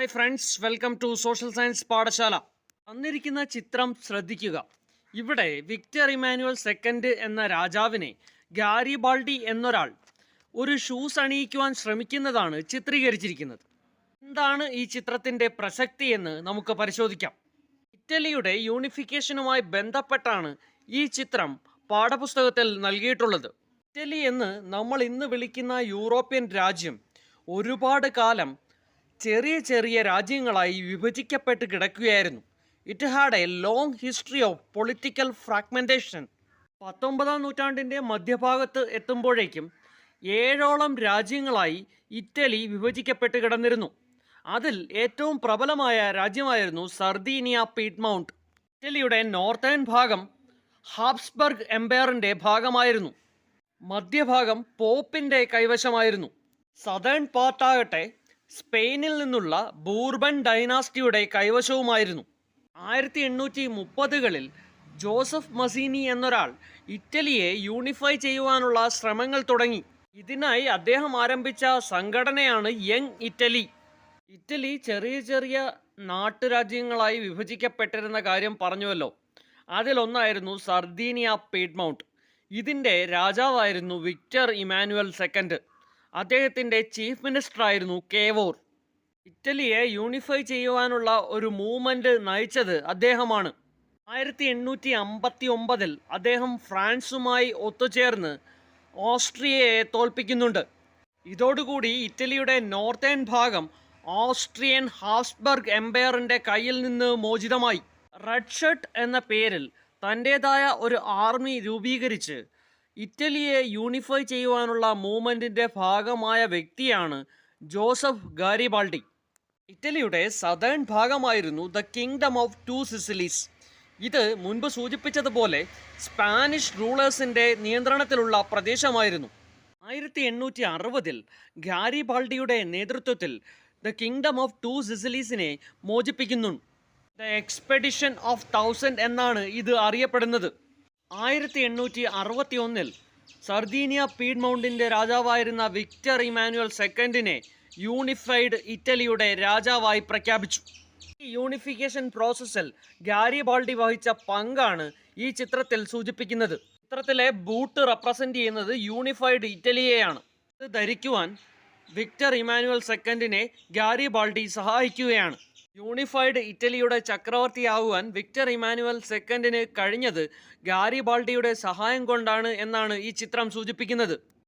Hi friends, welcome to social science പാഠശാല. തന്നിരിക്കുന്ന ചിത്രം ശ്രദ്ധിക്കുക. ഇവിടെ വിക്ടർ ഇമാനുവൽ സെക്കൻഡ് എന്ന രാജാവിനെ ഗാരിബാൾഡി എന്നൊരാൾ ഒരു ഷൂസ് അണിയിക്കുവാൻ ശ്രമിക്കുന്നതാണ് ചിത്രീകരിച്ചിരിക്കുന്നത്. എന്താണ് ഈ ചിത്രത്തിൻ്റെ പ്രസക്തി എന്ന് നമുക്ക് പരിശോധിക്കാം. ഇറ്റലിയുടെ യൂണിഫിക്കേഷനുമായി ബന്ധപ്പെട്ടാണ് ഈ ചിത്രം പാഠപുസ്തകത്തിൽ നൽകിയിട്ടുള്ളത്. ഇറ്റലി എന്ന് നമ്മൾ ഇന്ന് വിളിക്കുന്ന യൂറോപ്യൻ രാജ്യം ഒരുപാട് കാലം ചെറിയ ചെറിയ രാജ്യങ്ങളായി വിഭജിക്കപ്പെട്ട് കിടക്കുകയായിരുന്നു. It had A long history of political fragmentation. 19-ാം നൂറ്റാണ്ടിൻ്റെ മധ്യഭാഗത്ത് എത്തുമ്പോഴേക്കും 7ഓളം രാജ്യങ്ങളായി ഇറ്റലി വിഭജിക്കപ്പെട്ട് കിടന്നിരുന്നു. അതിൽ ഏറ്റവും പ്രബലമായ രാജ്യമായിരുന്നു സർദീനിയ പീഡ്മൗണ്ട്. ഇറ്റലിയുടെ നോർത്തേൺ ഭാഗം ഹാബ്സ്ബർഗ് എംപയറിൻ്റെ ഭാഗമായിരുന്നു. മധ്യഭാഗം പോപ്പിൻ്റെ കൈവശമായിരുന്നു. സദേൺ പാർട്ടാകട്ടെ സ്പെയിനിൽ നിന്നുള്ള ബൂർബൺ ഡൈനാസ്റ്റിയുടെ കൈവശവുമായിരുന്നു. 1830കളിൽ ജോസഫ് മസീനി എന്നൊരാൾ ഇറ്റലിയെ യൂണിഫൈ ചെയ്യുവാനുള്ള ശ്രമങ്ങൾ തുടങ്ങി. ഇതിനായി അദ്ദേഹം ആരംഭിച്ച സംഘടനയാണ് യങ് ഇറ്റലി. ഇറ്റലി ചെറിയ ചെറിയ നാട്ടുരാജ്യങ്ങളായി വിഭജിക്കപ്പെട്ടിരുന്ന കാര്യം പറഞ്ഞുവല്ലോ. അതിലൊന്നായിരുന്നു സർദീനിയ പീഡ്മൗണ്ട്. ഇതിൻ്റെ രാജാവായിരുന്നു വിക്ടർ ഇമാനുവൽ സെക്കൻഡ്. അദ്ദേഹത്തിൻ്റെ ചീഫ് മിനിസ്റ്ററായിരുന്നു കേവോർ. ഇറ്റലിയെ യൂണിഫൈ ചെയ്യുവാനുള്ള ഒരു മൂവ്മെൻറ്റ് നയിച്ചത് അദ്ദേഹമാണ്. 1859 അദ്ദേഹം ഫ്രാൻസുമായി ഒത്തുചേർന്ന് ഓസ്ട്രിയയെ തോൽപ്പിക്കുന്നുണ്ട്. ഇതോടുകൂടി ഇറ്റലിയുടെ നോർത്തേൺ ഭാഗം ഓസ്ട്രിയൻ ഹാബ്സ്ബർഗ് എംപയറിൻ്റെ കയ്യിൽ നിന്ന് മോചിതമായി. റെഡ് ഷർട്ട് എന്ന പേരിൽ തൻ്റേതായ ഒരു ആർമി രൂപീകരിച്ച് ഇറ്റലിയെ യൂണിഫൈ ചെയ്യുവാനുള്ള മൂവ്മെൻറ്റിൻ്റെ ഭാഗമായ വ്യക്തിയാണ് ജോസഫ് ഗാരിബാൾഡി. ഇറ്റലിയുടെ സദേൺ ഭാഗമായിരുന്നു ദ കിങ്ഡം ഓഫ് ടു സിസിലീസ്. ഇത് മുൻപ് സൂചിപ്പിച്ചതുപോലെ സ്പാനിഷ് റൂളേഴ്സിൻ്റെ നിയന്ത്രണത്തിലുള്ള പ്രദേശമായിരുന്നു. 1860 ഗാരിബാൾഡിയുടെ നേതൃത്വത്തിൽ ദ കിങ്ഡം ഓഫ് ടു സിസിലീസിനെ മോചിപ്പിക്കുന്നു. ദ എക്സ്പെഡിഷൻ ഓഫ് 1000 എന്നാണ് ഇത് അറിയപ്പെടുന്നത്. 1861 സർദീനിയ പീഡ്മൗണ്ടിൻ്റെ രാജാവായിരുന്ന വിക്ടർ ഇമാനുവൽ സെക്കൻഡിനെ യൂണിഫൈഡ് ഇറ്റലിയുടെ രാജാവായി പ്രഖ്യാപിച്ചു. ഈ യൂണിഫിക്കേഷൻ പ്രോസസ്സിൽ ഗാരിബാൾഡി വഹിച്ച പങ്കാണ് ഈ ചിത്രത്തിൽ സൂചിപ്പിക്കുന്നത്. ചിത്രത്തിലെ ബൂട്ട് റെപ്രസെൻ്റ് ചെയ്യുന്നത് യൂണിഫൈഡ് ഇറ്റലിയെയാണ്. ഇത് ധരിക്കുവാൻ വിക്ടർ ഇമാനുവൽ സെക്കൻഡിനെ ഗാരിബാൾഡി സഹായിക്കുകയാണ്. യൂണിഫൈഡ് ഇറ്റലിയുടെ ചക്രവർത്തിയാകുവാൻ വിക്ടർ ഇമാനുവൽ സെക്കൻഡിന് കഴിഞ്ഞത് ഗാരിബാൾഡിയുടെ സഹായം കൊണ്ടാണ് എന്നാണ് ഈ ചിത്രം സൂചിപ്പിക്കുന്നത്.